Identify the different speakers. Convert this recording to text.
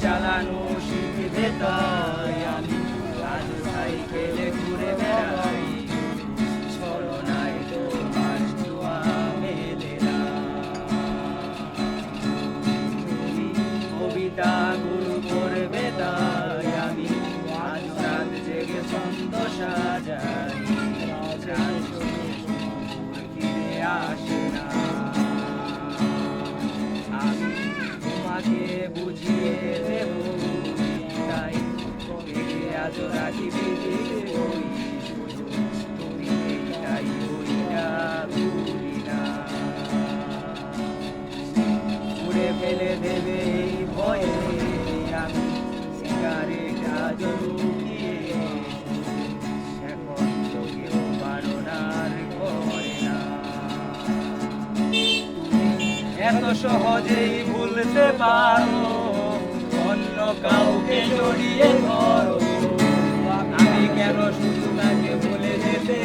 Speaker 1: চালানো শিখবে তাই আমি আজ সাইকেলে ঘুরে বেড়াই ছলনায় তোমার ছোঁয়া মেলে না তুমি কবিতাগুলো পড়বে তাই আমি আজ রাত জেগে ছন্দ সাজাই রাত ফিরে আসে না আমি তোমাকে বুঝিয়ে দেব তাই তোমাকে আজ রাখি তুমি এইটাই বইটা ভুলি না উড়ে ফেলে দেবে এই ভয়ে আমি সিগারেট আজ লুকিয়ে এখন তো কেউ বারণার করে না এত সহজেই ভুলতে পারো অন্য কাউকে জড়িয়ে ধরো আমি কেন শুধু তাকে ভুলে যেতে